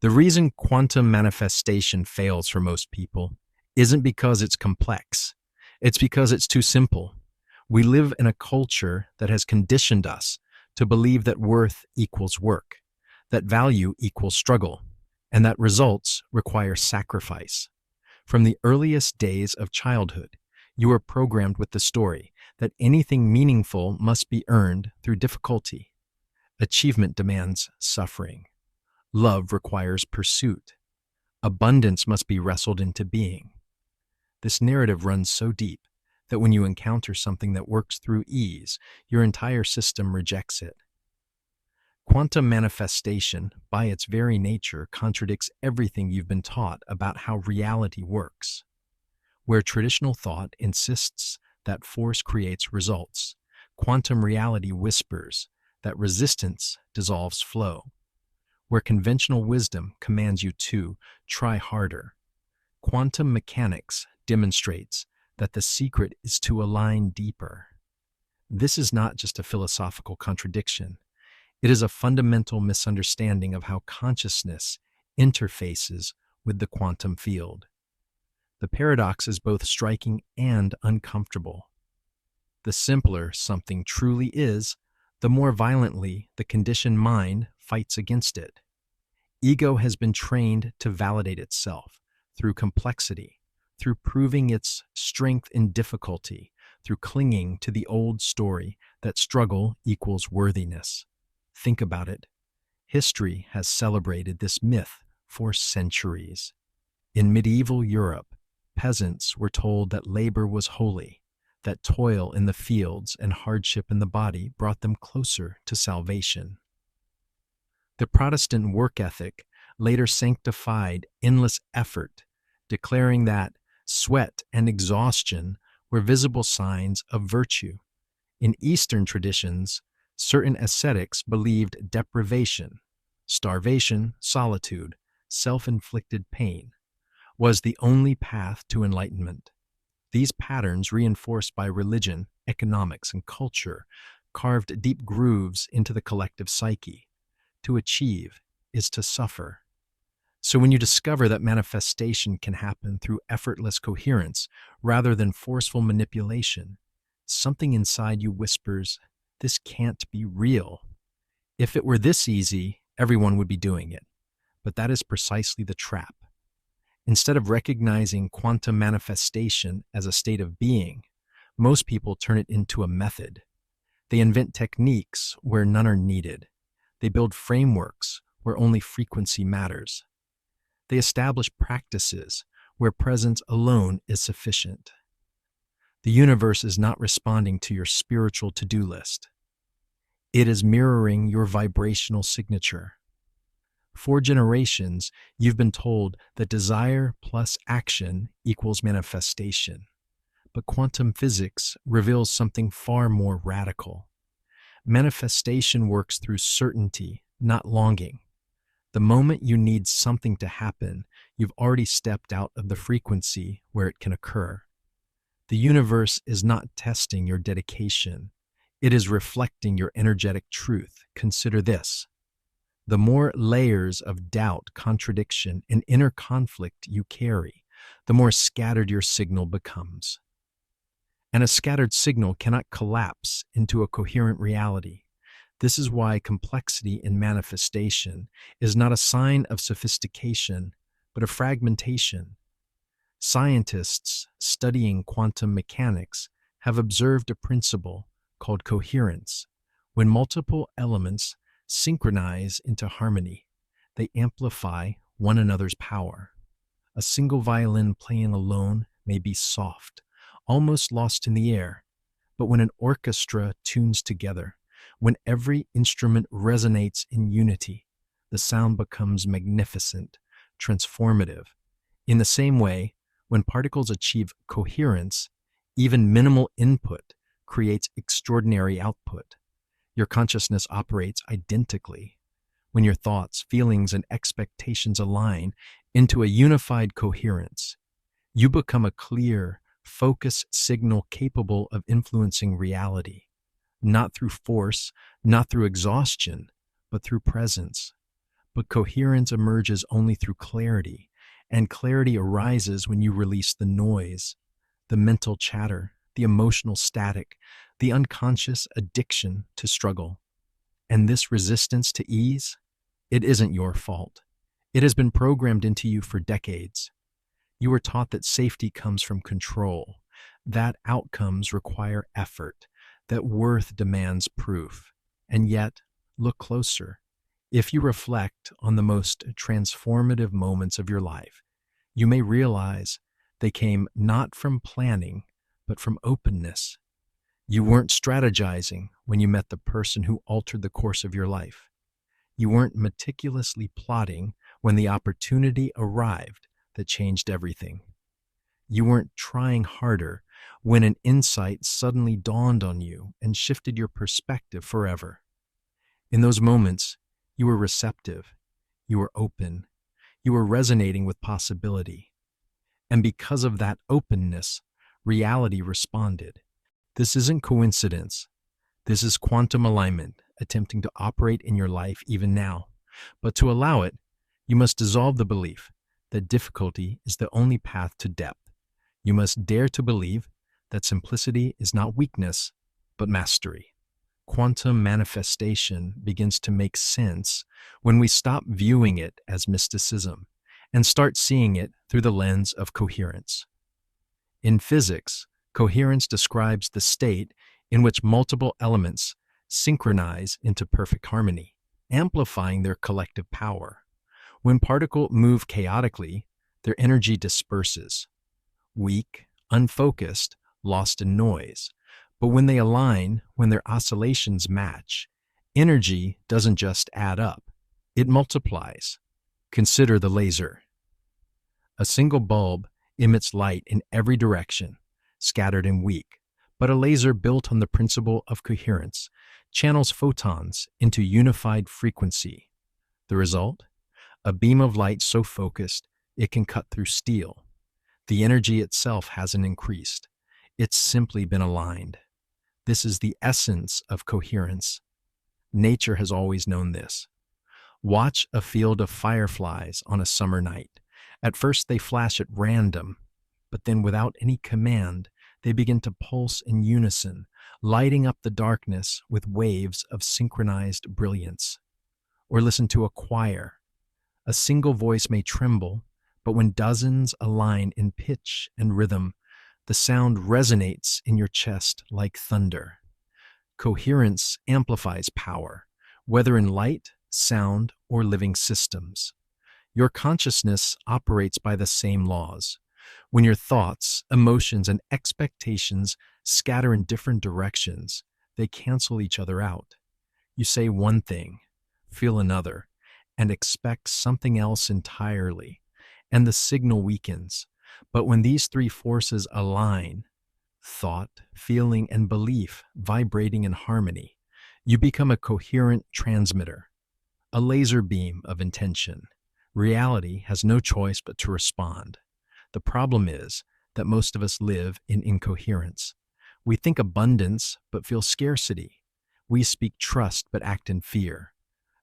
The reason quantum manifestation fails for most people isn't because it's complex. It's because it's too simple. We live in a culture that has conditioned us to believe that worth equals work, that value equals struggle, and that results require sacrifice. From the earliest days of childhood, you are programmed with the story that anything meaningful must be earned through difficulty. Achievement demands suffering. Love requires pursuit. Abundance must be wrestled into being. This narrative runs so deep that when you encounter something that works through ease, your entire system rejects it. Quantum manifestation, by its very nature, contradicts everything you've been taught about how reality works. Where traditional thought insists that force creates results, quantum reality whispers that resistance dissolves flow. Where conventional wisdom commands you to try harder, quantum mechanics demonstrates that the secret is to align deeper. This is not just a philosophical contradiction. It is a fundamental misunderstanding of how consciousness interfaces with the quantum field. The paradox is both striking and uncomfortable. The simpler something truly is, the more violently the conditioned mind fights against it. Ego has been trained to validate itself through complexity, through proving its strength in difficulty, through clinging to the old story that struggle equals worthiness. Think about it. History has celebrated this myth for centuries. In medieval Europe, peasants were told that labor was holy, that toil in the fields and hardship in the body brought them closer to salvation. The Protestant work ethic later sanctified endless effort, declaring that sweat and exhaustion were visible signs of virtue. In Eastern traditions, certain ascetics believed deprivation, starvation, solitude, self-inflicted pain was the only path to enlightenment. These patterns, reinforced by religion, economics, and culture, carved deep grooves into the collective psyche. To achieve is to suffer. So when you discover that manifestation can happen through effortless coherence rather than forceful manipulation, something inside you whispers, "This can't be real." If it were this easy, everyone would be doing it. But that is precisely the trap. Instead of recognizing quantum manifestation as a state of being, most people turn it into a method. They invent techniques where none are needed. They build frameworks where only frequency matters. They establish practices where presence alone is sufficient. The universe is not responding to your spiritual to-do list. It is mirroring your vibrational signature. For generations, you've been told that desire plus action equals manifestation. But quantum physics reveals something far more radical. Manifestation works through certainty, not longing. The moment you need something to happen, you've already stepped out of the frequency where it can occur. The universe is not testing your dedication. It is reflecting your energetic truth. Consider this. The more layers of doubt, contradiction, and inner conflict you carry, the more scattered your signal becomes. And a scattered signal cannot collapse into a coherent reality. This is why complexity in manifestation is not a sign of sophistication, but of fragmentation. Scientists studying quantum mechanics have observed a principle called coherence. When multiple elements synchronize into harmony, they amplify one another's power. A single violin playing alone may be soft, almost lost in the air, but when an orchestra tunes together, when every instrument resonates in unity, the sound becomes magnificent, transformative. In the same way, when particles achieve coherence, even minimal input creates extraordinary output. Your consciousness operates identically. When your thoughts, feelings, and expectations align into a unified coherence, you become a clear, focused signal capable of influencing reality, not through force, not through exhaustion, but through presence. But coherence emerges only through clarity, and clarity arises when you release the noise, the mental chatter, the emotional static, the unconscious addiction to struggle. And this resistance to ease, it isn't your fault. It has been programmed into you for decades. You were taught that safety comes from control, that outcomes require effort, that worth demands proof. And yet, look closer. If you reflect on the most transformative moments of your life, you may realize they came not from planning, but from openness. You weren't strategizing when you met the person who altered the course of your life. You weren't meticulously plotting when the opportunity arrived that changed everything. You weren't trying harder when an insight suddenly dawned on you and shifted your perspective forever. In those moments, you were receptive, you were open, you were resonating with possibility. And because of that openness, reality responded. This isn't coincidence. This is quantum alignment attempting to operate in your life even now. But to allow it, you must dissolve the belief that difficulty is the only path to depth. You must dare to believe that simplicity is not weakness, but mastery. Quantum manifestation begins to make sense when we stop viewing it as mysticism and start seeing it through the lens of coherence. In physics, coherence describes the state in which multiple elements synchronize into perfect harmony, amplifying their collective power. When particles move chaotically, their energy disperses, weak, unfocused, lost in noise. But when they align, when their oscillations match, energy doesn't just add up, it multiplies. Consider the laser. A single bulb emits light in every direction, scattered and weak, but a laser built on the principle of coherence channels photons into unified frequency. The result? A beam of light so focused it can cut through steel. The energy itself hasn't increased. It's simply been aligned. This is the essence of coherence. Nature has always known this. Watch a field of fireflies on a summer night. At first they flash at random, but then without any command, they begin to pulse in unison, lighting up the darkness with waves of synchronized brilliance. Or listen to a choir. A single voice may tremble, but when dozens align in pitch and rhythm, the sound resonates in your chest like thunder. Coherence amplifies power, whether in light, sound, or living systems. Your consciousness operates by the same laws. When your thoughts, emotions, and expectations scatter in different directions, they cancel each other out. You say one thing, feel another, and expect something else entirely, and the signal weakens. But when these three forces align, thought, feeling, and belief vibrating in harmony, you become a coherent transmitter, a laser beam of intention. Reality has no choice but to respond. The problem is that most of us live in incoherence. We think abundance but feel scarcity. We speak trust but act in fear.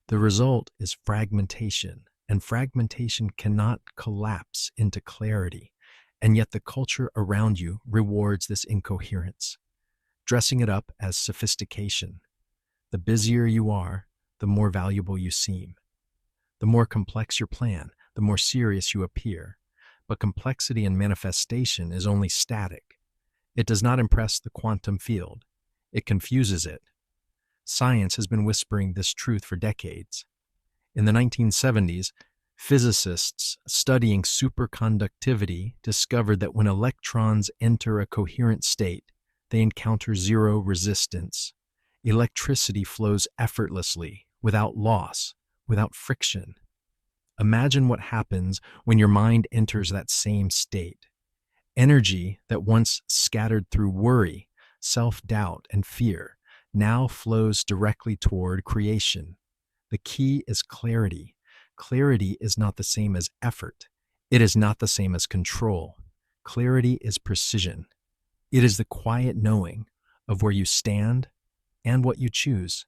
The result is fragmentation, and fragmentation cannot collapse into clarity. And yet the culture around you rewards this incoherence, dressing it up as sophistication. The busier you are, the more valuable you seem. The more complex your plan, the more serious you appear. But complexity and manifestation is only static. It does not impress the quantum field. It confuses it. Science has been whispering this truth for decades. In the 1970s, physicists studying superconductivity discovered that when electrons enter a coherent state, they encounter zero resistance. Electricity flows effortlessly, without loss, without friction. Imagine what happens when your mind enters that same state. Energy that once scattered through worry, self-doubt, and fear now flows directly toward creation. The key is clarity. Clarity is not the same as effort. It is not the same as control. Clarity is precision. It is the quiet knowing of where you stand and what you choose.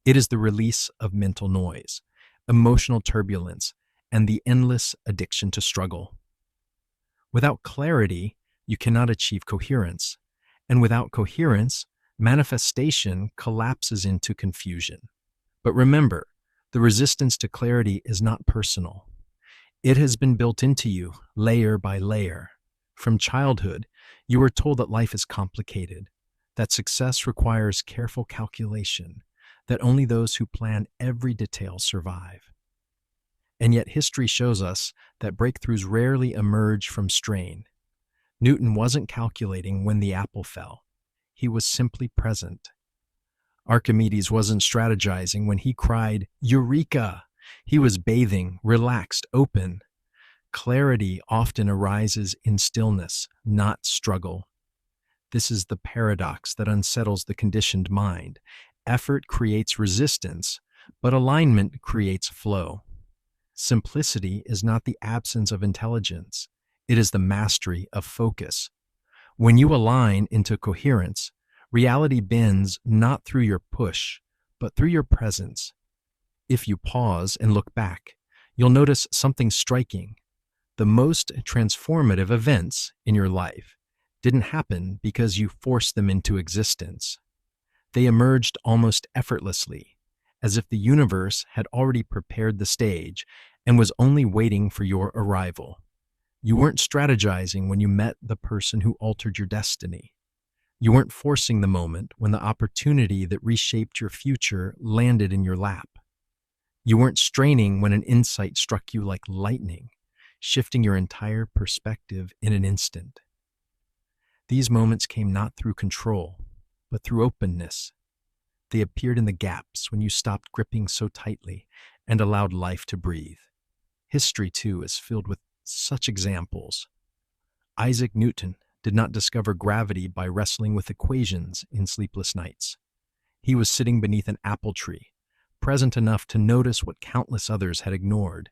It is the release of mental noise. emotional turbulence, and the endless addiction to struggle. Without clarity, you cannot achieve coherence, and without coherence, manifestation collapses into confusion. But remember, the resistance to clarity is not personal. It has been built into you, layer by layer. From childhood, you were told that life is complicated, that success requires careful calculation, that only those who plan every detail survive. And yet history shows us that breakthroughs rarely emerge from strain. Newton wasn't calculating when the apple fell. He was simply present. Archimedes wasn't strategizing when he cried, "Eureka!" He was bathing, relaxed, open. Clarity often arises in stillness, not struggle. This is the paradox that unsettles the conditioned mind. Effort creates resistance, but alignment creates flow. Simplicity is not the absence of intelligence. It is the mastery of focus. When you align into coherence, reality bends not through your push, but through your presence. If you pause and look back, you'll notice something striking. The most transformative events in your life didn't happen because you forced them into existence. They emerged almost effortlessly, as if the universe had already prepared the stage and was only waiting for your arrival. You weren't strategizing when you met the person who altered your destiny. You weren't forcing the moment when the opportunity that reshaped your future landed in your lap. You weren't straining when an insight struck you like lightning, shifting your entire perspective in an instant. These moments came not through control, but through openness. They appeared in the gaps when you stopped gripping so tightly and allowed life to breathe. History, too, is filled with such examples. Isaac Newton did not discover gravity by wrestling with equations in sleepless nights. He was sitting beneath an apple tree, present enough to notice what countless others had ignored.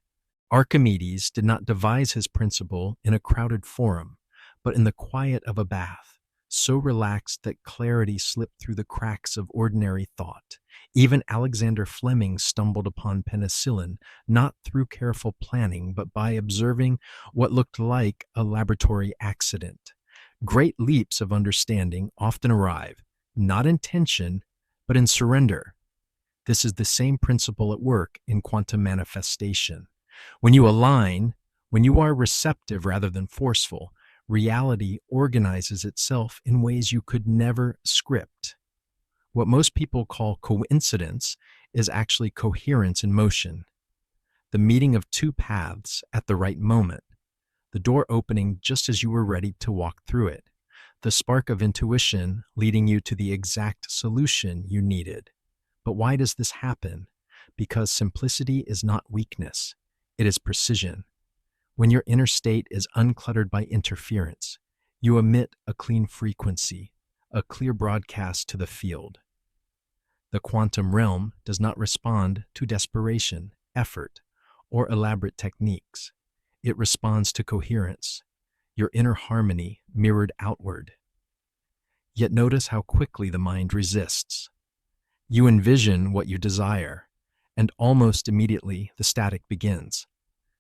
Archimedes did not devise his principle in a crowded forum, but in the quiet of a bath, so relaxed that clarity slipped through the cracks of ordinary thought. Even Alexander Fleming stumbled upon penicillin, not through careful planning, but by observing what looked like a laboratory accident. Great leaps of understanding often arrive, not in tension, but in surrender. This is the same principle at work in quantum manifestation. When you align, when you are receptive rather than forceful, reality organizes itself in ways you could never script. What most people call coincidence is actually coherence in motion. The meeting of two paths at the right moment. The door opening just as you were ready to walk through it. The spark of intuition leading you to the exact solution you needed. But why does this happen? Because simplicity is not weakness. It is precision. When your inner state is uncluttered by interference, you emit a clean frequency, a clear broadcast to the field. The quantum realm does not respond to desperation, effort, or elaborate techniques. It responds to coherence, your inner harmony mirrored outward. Yet notice how quickly the mind resists. You envision what you desire, and almost immediately the static begins.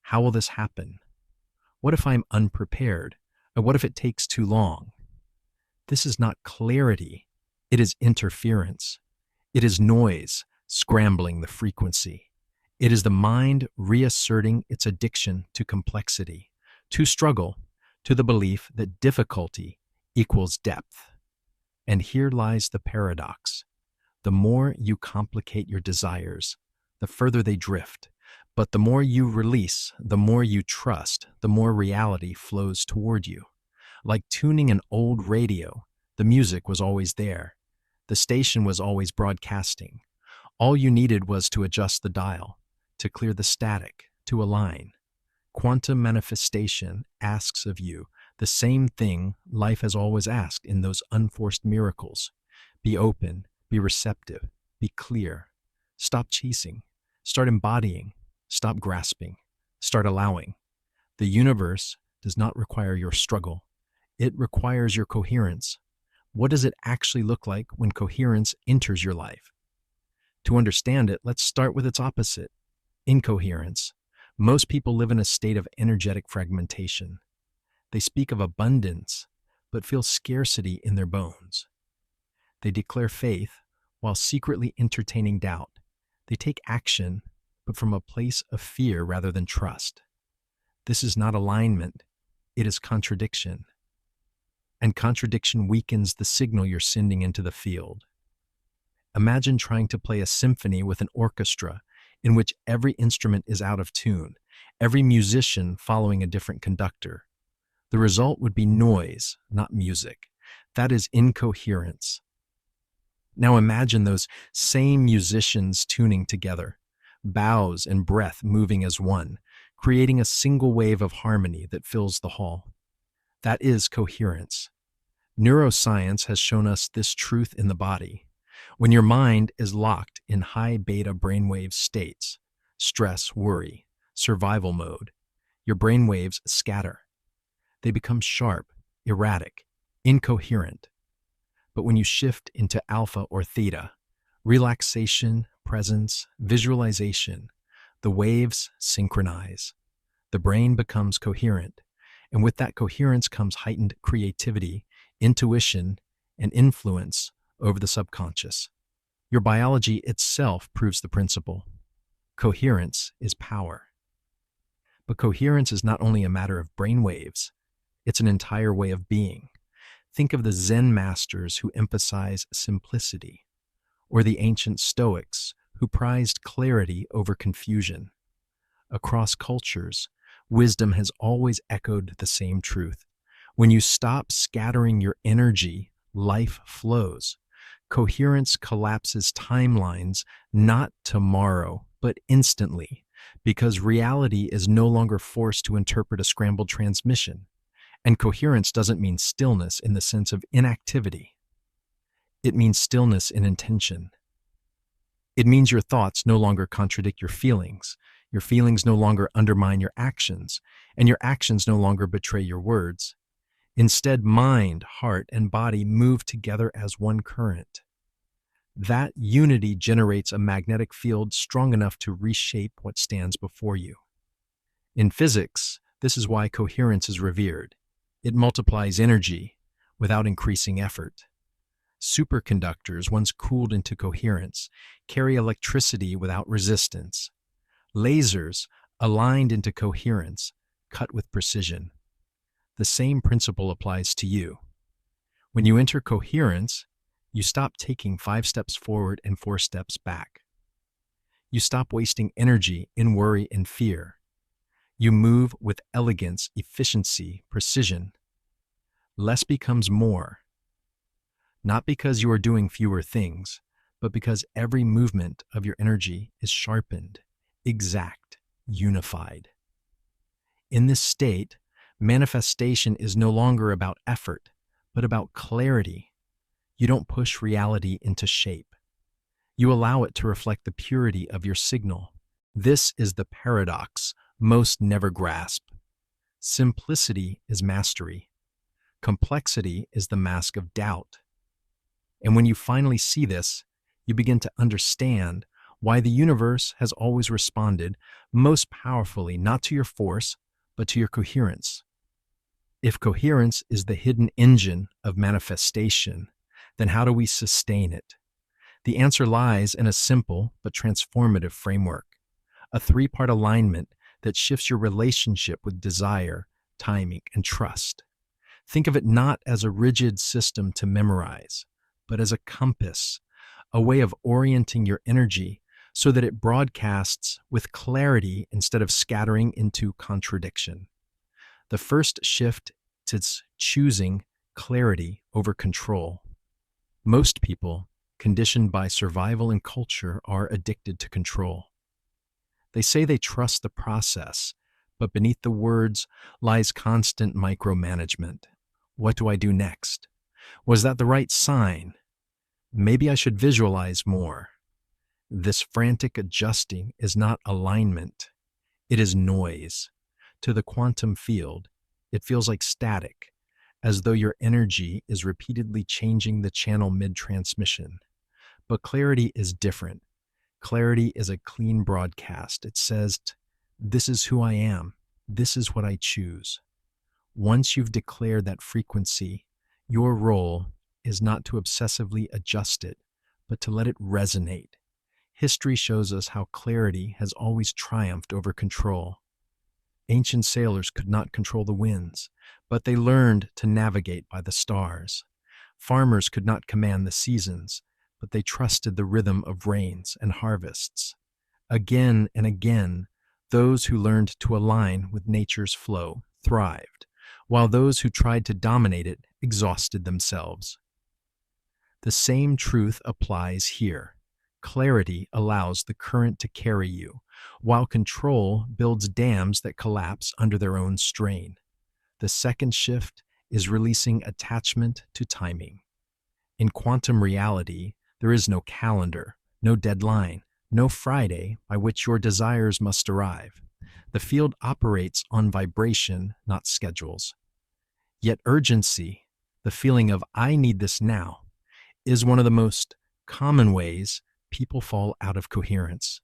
How will this happen? What if I'm unprepared? Or what if it takes too long? This is not clarity. It is interference. It is noise scrambling the frequency. It is the mind reasserting its addiction to complexity, to struggle, to the belief that difficulty equals depth. And here lies the paradox. The more you complicate your desires, the further they drift. But the more you release, the more you trust, the more reality flows toward you. Like tuning an old radio, the music was always there. The station was always broadcasting. All you needed was to adjust the dial, to clear the static, to align. Quantum manifestation asks of you the same thing life has always asked in those unforced miracles. Be open, be receptive, be clear. Stop chasing, start embodying, stop grasping, start allowing. The universe does not require your struggle. It requires your coherence. What does it actually look like when coherence enters your life? To understand it, let's start with its opposite, Incoherence. Most people live in a state of energetic fragmentation. They speak of abundance, but feel scarcity in their bones. They declare faith while secretly entertaining doubt. They take action, but from a place of fear rather than trust. This is not alignment, it is contradiction. And contradiction weakens the signal you're sending into the field. Imagine trying to play a symphony with an orchestra in which every instrument is out of tune, every musician following a different conductor. The result would be noise, not music. That is incoherence. Now imagine those same musicians tuning together, bows and breath moving as one, creating a single wave of harmony that fills the hall. That is coherence. Neuroscience has shown us this truth in the body. When your mind is locked in high beta brainwave states, stress, worry, survival mode, your brainwaves scatter. They become sharp, erratic, incoherent. But when you shift into alpha or theta, relaxation, presence, visualization, the waves synchronize. The brain becomes coherent, and with that coherence comes heightened creativity, intuition, and influence over the subconscious. Your biology itself proves the principle. Coherence is power. But coherence is not only a matter of brainwaves, it's an entire way of being. Think of the Zen masters who emphasize simplicity, or the ancient Stoics who prized clarity over confusion. Across cultures, wisdom has always echoed the same truth. When you stop scattering your energy, life flows. Coherence collapses timelines, not tomorrow, but instantly, because reality is no longer forced to interpret a scrambled transmission. And coherence doesn't mean stillness in the sense of inactivity. It means stillness in intention. It means your thoughts no longer contradict your feelings no longer undermine your actions, and your actions no longer betray your words. Instead, mind, heart, and body move together as one current. That unity generates a magnetic field strong enough to reshape what stands before you. In physics, this is why coherence is revered. It multiplies energy without increasing effort. Superconductors, once cooled into coherence, carry electricity without resistance. Lasers, aligned into coherence, cut with precision. The same principle applies to you. When you enter coherence, you stop taking 5 steps forward and 4 steps back. You stop wasting energy in worry and fear. You move with elegance, efficiency, precision. Less becomes more. Not because you are doing fewer things, but because every movement of your energy is sharpened, exact, unified. In this state, manifestation is no longer about effort, but about clarity. You don't push reality into shape. You allow it to reflect the purity of your signal. This is the paradox most never grasp. Simplicity is mastery. Complexity is the mask of doubt. And when you finally see this, you begin to understand why the universe has always responded most powerfully not to your force, but to your coherence. If coherence is the hidden engine of manifestation, then how do we sustain it? The answer lies in a simple but transformative framework, a 3-part alignment that shifts your relationship with desire, timing, and trust. Think of it not as a rigid system to memorize, but as a compass, a way of orienting your energy so that it broadcasts with clarity instead of scattering into contradiction. The first shift is choosing clarity over control. Most people, conditioned by survival and culture, are addicted to control. They say they trust the process, but beneath the words lies constant micromanagement. What do I do next? Was that the right sign? Maybe I should visualize more. This frantic adjusting is not alignment. It is noise. To the quantum field, it feels like static, as though your energy is repeatedly changing the channel mid-transmission. But clarity is different. Clarity is a clean broadcast. It says, this is who I am. This is what I choose. Once you've declared that frequency, your role is not to obsessively adjust it, but to let it resonate. History shows us how clarity has always triumphed over control. Ancient sailors could not control the winds, but they learned to navigate by the stars. Farmers could not command the seasons, but they trusted the rhythm of rains and harvests. Again and again, those who learned to align with nature's flow thrived, while those who tried to dominate it exhausted themselves. The same truth applies here. Clarity allows the current to carry you, while control builds dams that collapse under their own strain. The second shift is releasing attachment to timing. In quantum reality, there is no calendar, no deadline, no Friday by which your desires must arrive. The field operates on vibration, not schedules. Yet urgency, the feeling of I need this now, is one of the most common ways people fall out of coherence.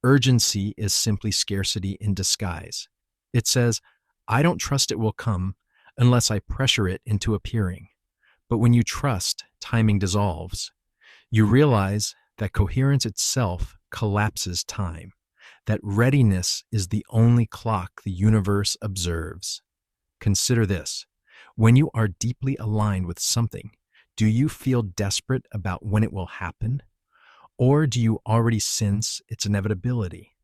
Urgency is simply scarcity in disguise. It says, I don't trust it will come unless I pressure it into appearing. But when you trust, timing dissolves. You realize that coherence itself collapses time, that readiness is the only clock the universe observes. Consider this. When you are deeply aligned with something, do you feel desperate about when it will happen? Or do you already sense its inevitability?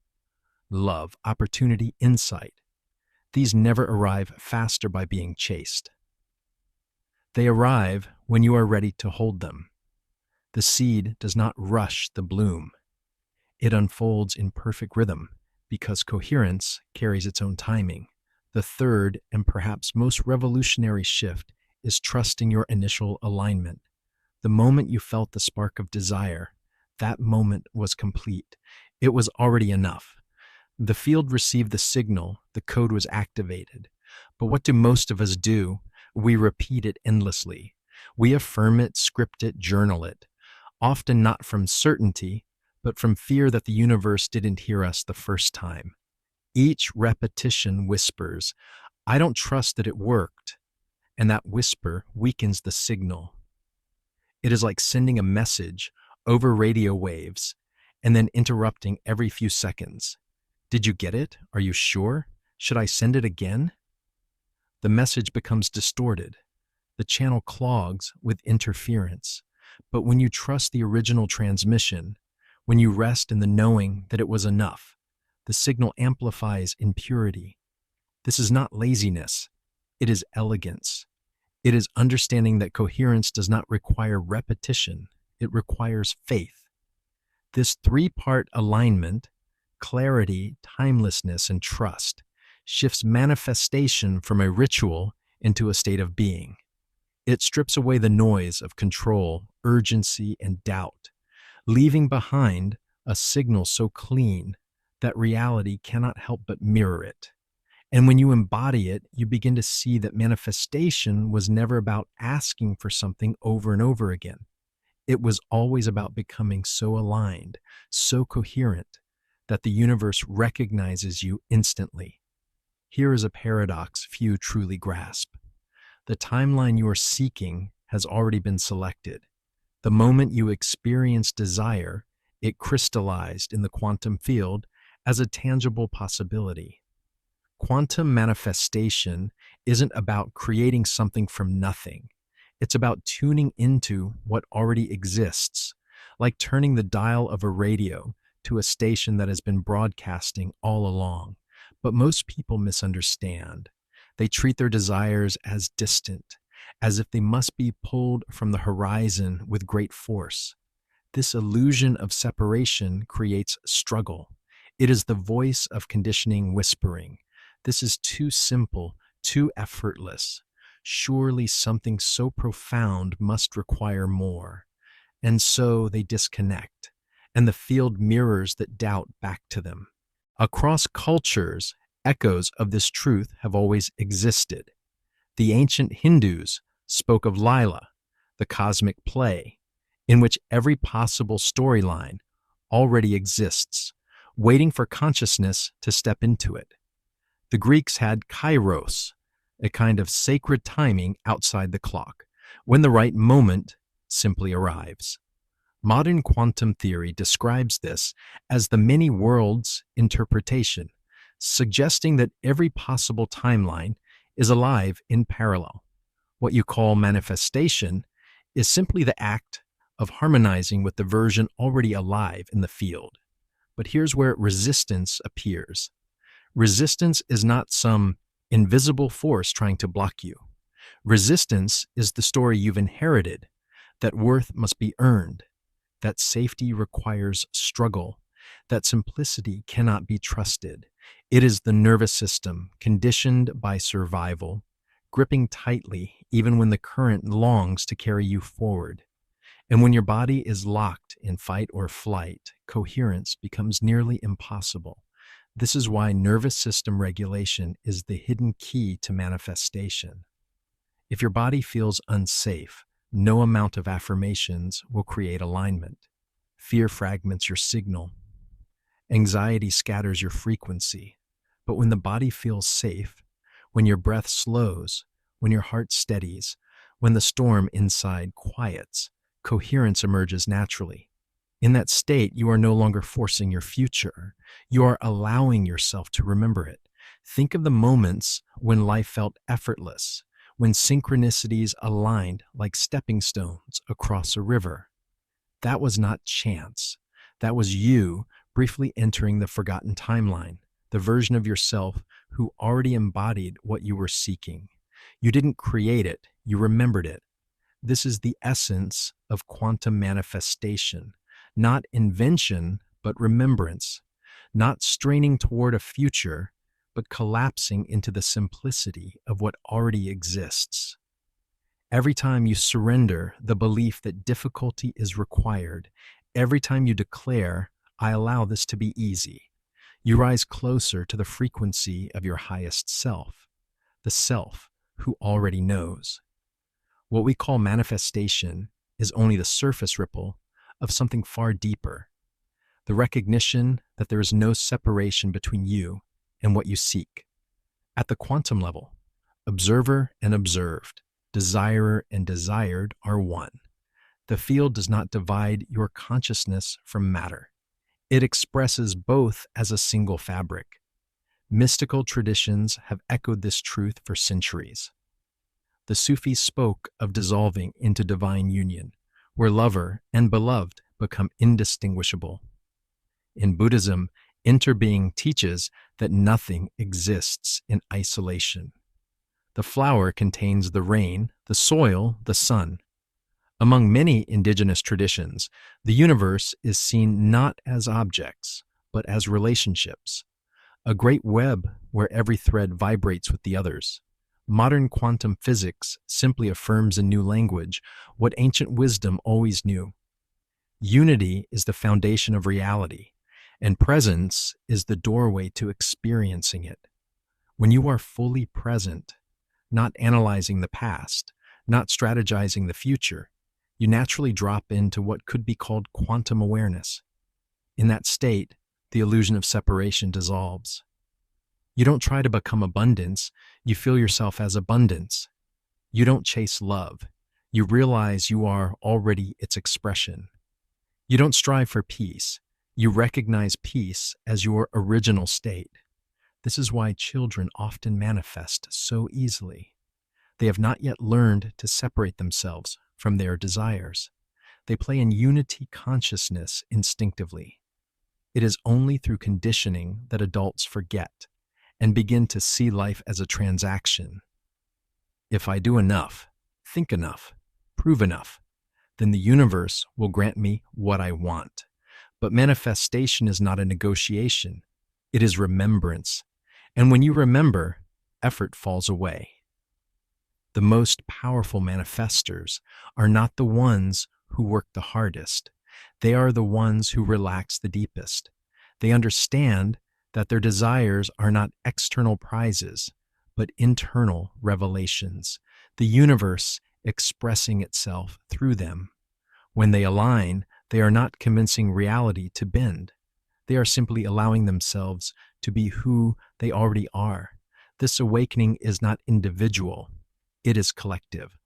Love, opportunity, insight. These never arrive faster by being chased. They arrive when you are ready to hold them. The seed does not rush the bloom. It unfolds in perfect rhythm because coherence carries its own timing. The third and perhaps most revolutionary shift is trusting your initial alignment. The moment you felt the spark of desire, that moment was complete. It was already enough. The field received the signal, the code was activated. But what do most of us do? We repeat it endlessly. We affirm it, script it, journal it, often not from certainty, but from fear that the universe didn't hear us the first time. Each repetition whispers, I don't trust that it worked, and that whisper weakens the signal. It is like sending a message over radio waves and then interrupting every few seconds. Did you get it? Are you sure? Should I send it again? The message becomes distorted. The channel clogs with interference. But when you trust the original transmission, when you rest in the knowing that it was enough, the signal amplifies in purity. This is not laziness. It is elegance. It is understanding that coherence does not require repetition. It requires faith. This three-part alignment, clarity, timelessness, and trust, shifts manifestation from a ritual into a state of being. It strips away the noise of control, urgency, and doubt, leaving behind a signal so clean that reality cannot help but mirror it. And when you embody it, you begin to see that manifestation was never about asking for something over and over again. It was always about becoming so aligned, so coherent, that the universe recognizes you instantly. Here is a paradox few truly grasp. The timeline you are seeking has already been selected. The moment you experience desire, it crystallized in the quantum field as a tangible possibility. Quantum manifestation isn't about creating something from nothing. It's about tuning into what already exists, like turning the dial of a radio to a station that has been broadcasting all along. But most people misunderstand. They treat their desires as distant, as if they must be pulled from the horizon with great force. This illusion of separation creates struggle. It is the voice of conditioning whispering, "This is too simple, too effortless. Surely something so profound must require more." And so they disconnect, and the field mirrors that doubt back to them. Across cultures, echoes of this truth have always existed. The ancient Hindus spoke of Lila, the cosmic play, in which every possible storyline, already exists, waiting for consciousness to step into it. The Greeks had kairos, a kind of sacred timing outside the clock, when the right moment simply arrives. Modern quantum theory describes this as the many worlds interpretation, suggesting that every possible timeline is alive in parallel. What you call manifestation is simply the act of harmonizing with the version already alive in the field. But here's where resistance appears. Resistance is not some invisible force trying to block you. Resistance is the story you've inherited, that worth must be earned, that safety requires struggle, that simplicity cannot be trusted. It is the nervous system conditioned by survival, gripping tightly even when the current longs to carry you forward. And when your body is locked in fight or flight, coherence becomes nearly impossible. This is why nervous system regulation is the hidden key to manifestation. If your body feels unsafe, no amount of affirmations will create alignment. Fear fragments your signal. Anxiety scatters your frequency. But when the body feels safe, when your breath slows, when your heart steadies, when the storm inside quiets, coherence emerges naturally. In that state, you are no longer forcing your future. You are allowing yourself to remember it. Think of the moments when life felt effortless, when synchronicities aligned like stepping stones across a river. That was not chance. That was you briefly entering the forgotten timeline, the version of yourself who already embodied what you were seeking. You didn't create it, you remembered it. This is the essence of quantum manifestation, not invention, but remembrance, not straining toward a future, but collapsing into the simplicity of what already exists. Every time you surrender the belief that difficulty is required, every time you declare, I allow this to be easy, you rise closer to the frequency of your highest self, the self who already knows. What we call manifestation is only the surface ripple of something far deeper, the recognition that there is no separation between you and what you seek. At the quantum level, observer and observed, desirer and desired are one. The field does not divide your consciousness from matter. It expresses both as a single fabric. Mystical traditions have echoed this truth for centuries. The Sufis spoke of dissolving into divine union, where lover and beloved become indistinguishable. In Buddhism, interbeing teaches that nothing exists in isolation. The flower contains the rain, the soil, the sun. Among many indigenous traditions, the universe is seen not as objects, but as relationships, a great web where every thread vibrates with the others. Modern quantum physics simply affirms in new language what ancient wisdom always knew. Unity is the foundation of reality, and presence is the doorway to experiencing it. When you are fully present, not analyzing the past, not strategizing the future, you naturally drop into what could be called quantum awareness. In that state, the illusion of separation dissolves. You don't try to become abundance, you feel yourself as abundance. You don't chase love, you realize you are already its expression. You don't strive for peace, you recognize peace as your original state. This is why children often manifest so easily. They have not yet learned to separate themselves from their desires. They play in unity consciousness instinctively. It is only through conditioning that adults forget and begin to see life as a transaction. If I do enough, think enough, prove enough, then the universe will grant me what I want. But manifestation is not a negotiation. It is remembrance. And when you remember, effort falls away. The most powerful manifestors are not the ones who work the hardest. They are the ones who relax the deepest. They understand that their desires are not external prizes, but internal revelations, the universe expressing itself through them. When they align, They are not convincing reality to bend. They are simply allowing themselves to be who they already are. This awakening is not individual, it is collective.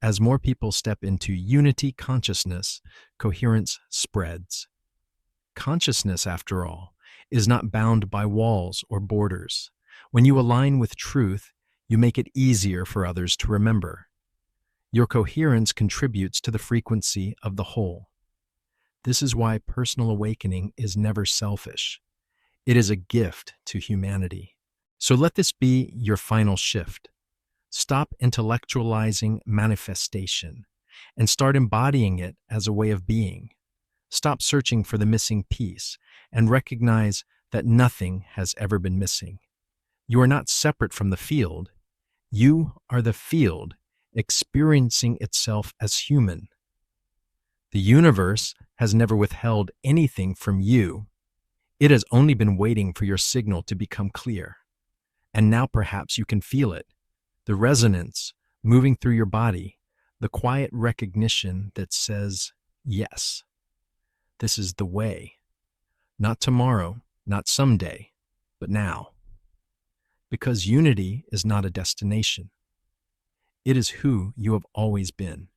As more people step into unity consciousness, coherence spreads. Consciousness, after all, is not bound by walls or borders. When you align with truth, you make it easier for others to remember. Your coherence contributes to the frequency of the whole. This is why personal awakening is never selfish. It is a gift to humanity. So let this be your final shift. Stop intellectualizing manifestation and start embodying it as a way of being. Stop searching for the missing piece and recognize that nothing has ever been missing. You are not separate from the field. You are the field experiencing itself as human. The universe has never withheld anything from you. It has only been waiting for your signal to become clear. And now perhaps you can feel it, the resonance moving through your body, the quiet recognition that says, yes, this is the way. Not tomorrow, not someday, but now. Because unity is not a destination. It is who you have always been.